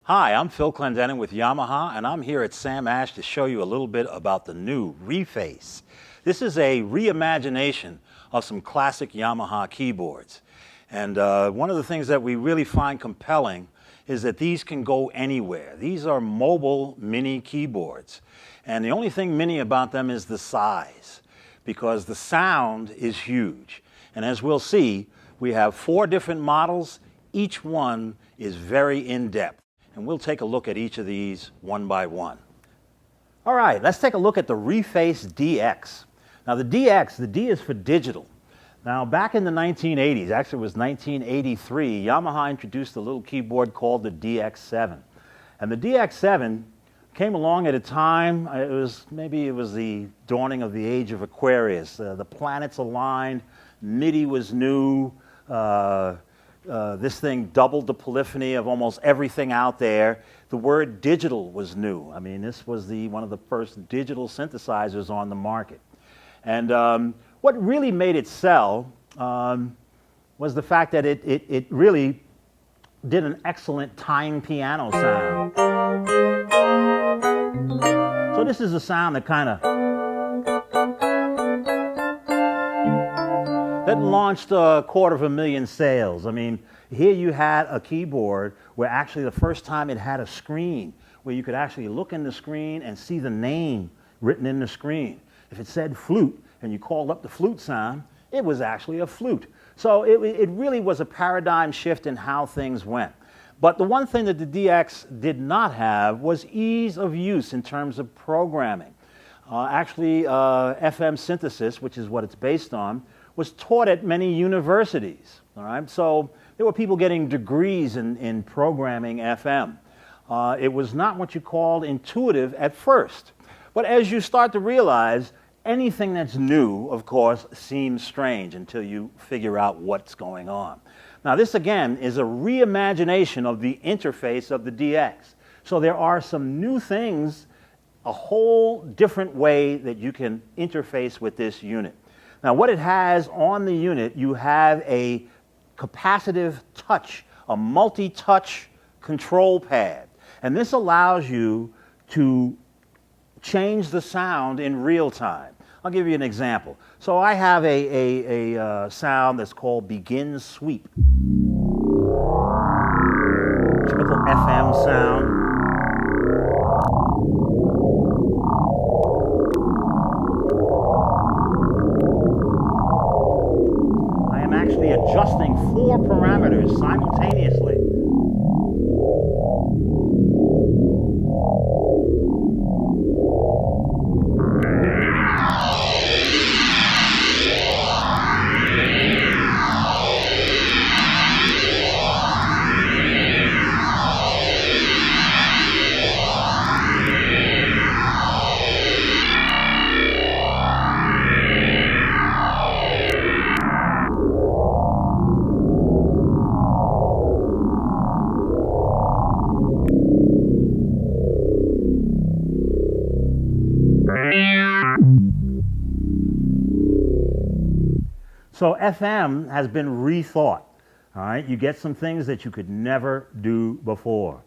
Hi, I'm Phil Clendenin with Yamaha, and I'm here at Sam Ash to show you a little bit about the new Reface. This is a reimagination of some classic Yamaha keyboards. And one of the things that we really find compelling is that these can go anywhere. These are mobile mini keyboards. And the only thing mini about them is the size, because the sound is huge. And as we'll see, we have 4 different models. Each one is very in-depth. And we'll take a look at each of these one by one. All right, let's take a look at the Reface DX. Now the DX, the D is for digital. Now back in the 1980s, actually it was 1983, Yamaha introduced a little keyboard called the DX7. And the DX7 came along at a time, maybe it was the dawning of the age of Aquarius. The planets aligned, MIDI was new, this thing doubled the polyphony of almost everything out there. The word digital was new. I mean, this was one of the first digital synthesizers on the market. And what really made it sell was the fact that it really did an excellent time piano sound. So this is a sound that that launched 250,000 sales. I mean, here you had a keyboard where actually the first time it had a screen, where you could actually look in the screen and see the name written in the screen. If it said flute and you called up the flute sound, it was actually a flute. So it really was a paradigm shift in how things went. But the one thing that the DX did not have was ease of use in terms of programming. FM synthesis, which is what it's based on, was taught at many universities. All right? So there were people getting degrees in programming FM. It was not what you called intuitive at first. But as you start to realize, anything that's new, of course, seems strange until you figure out what's going on. Now this again is a reimagination of the interface of the DX. So there are some new things, a whole different way that you can interface with this unit. Now what it has on the unit, you have a capacitive touch, a multi-touch control pad. And this allows you to change the sound in real time. I'll give you an example. So I have a sound that's called Begin Sweep. Typical FM sound. I am actually adjusting 4 parameters simultaneously. So FM has been rethought. All right, you get some things that you could never do before.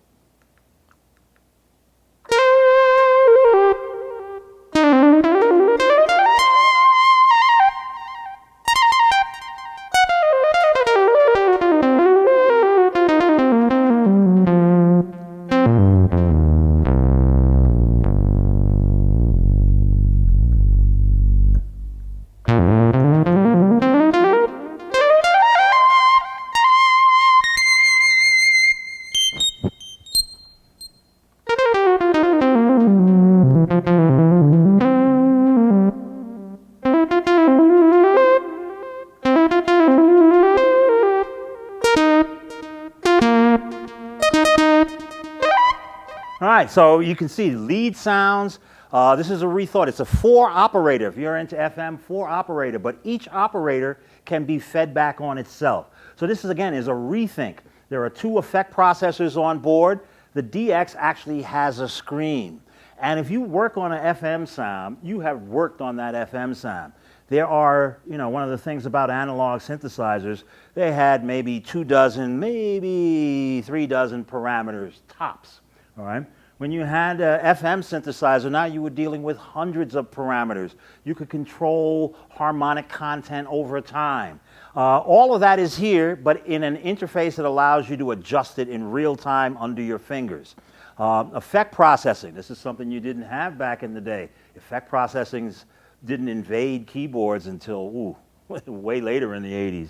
All right, so you can see lead sounds. This is a rethought. It's a 4 operator. If you're into FM, 4 operator, but each operator can be fed back on itself. So this is, again, is a rethink. There are 2 effect processors on board. The DX actually has a screen. And if you work on an FM sound, you have worked on that FM sound. there are, one of the things about analog synthesizers, they had maybe 2 dozen, maybe 3 dozen parameters tops, all right? When you had a FM synthesizer, now you were dealing with hundreds of parameters. You could control harmonic content over time. All of that is here, but in an interface that allows you to adjust it in real time under your fingers. Effect processing, this is something you didn't have back in the day. Effect processing didn't invade keyboards until way later in the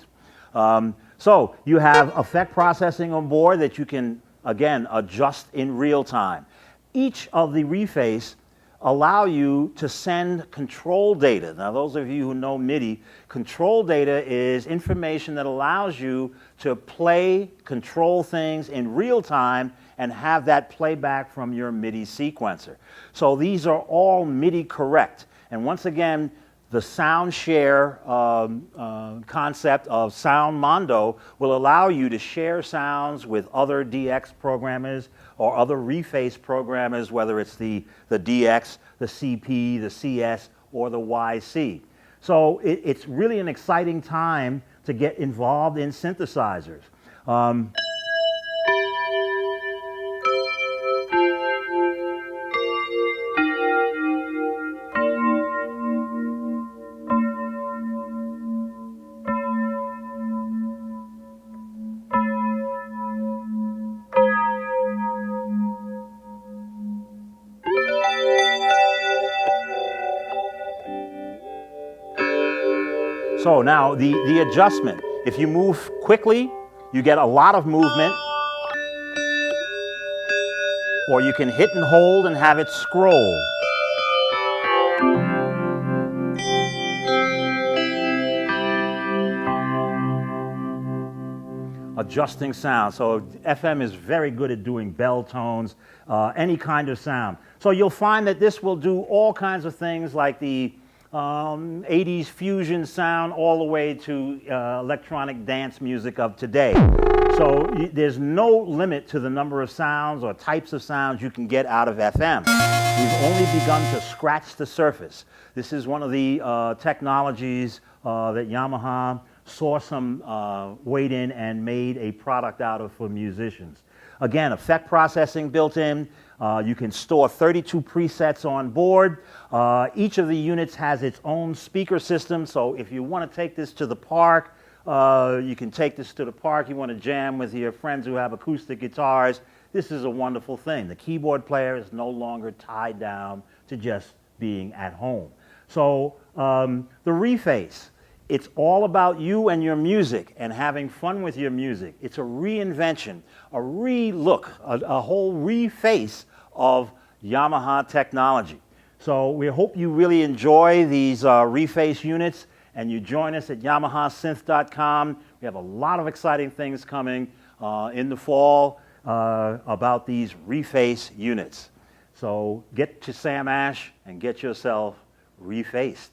80s. So you have effect processing on board that you can, again, adjust in real time. Each of the Reface allow you to send control data. Now, those of you who know MIDI, control data is information that allows you to play, control things in real time and have that playback from your MIDI sequencer. So these are all MIDI correct. And once again, the sound share concept of Sound Mondo will allow you to share sounds with other DX programmers or other Reface programmers, whether it's the DX, the CP, the CS, or the YC. So it's really an exciting time to get involved in synthesizers. So now the adjustment, if you move quickly, you get a lot of movement, or you can hit and hold and have it scroll. Adjusting sound. So FM is very good at doing bell tones, any kind of sound. So you'll find that this will do all kinds of things like the 80s fusion sound all the way to electronic dance music of today. So there's no limit to the number of sounds or types of sounds you can get out of FM. We've only begun to scratch the surface. This is one of the technologies that Yamaha saw some weight in and made a product out of for musicians. Again, effect processing built in. You can store 32 presets on board. Each of the units has its own speaker system, so if you want to take this to the park, you can take this to the park. You want to jam with your friends who have acoustic guitars. This is a wonderful thing. The keyboard player is no longer tied down to just being at home. So the Reface, it's all about you and your music and having fun with your music. It's a reinvention, a re-look, a whole reface of Yamaha technology. So we hope you really enjoy these Reface units and you join us at YamahaSynth.com. We have a lot of exciting things coming in the fall about these Reface units. So get to Sam Ash and get yourself refaced.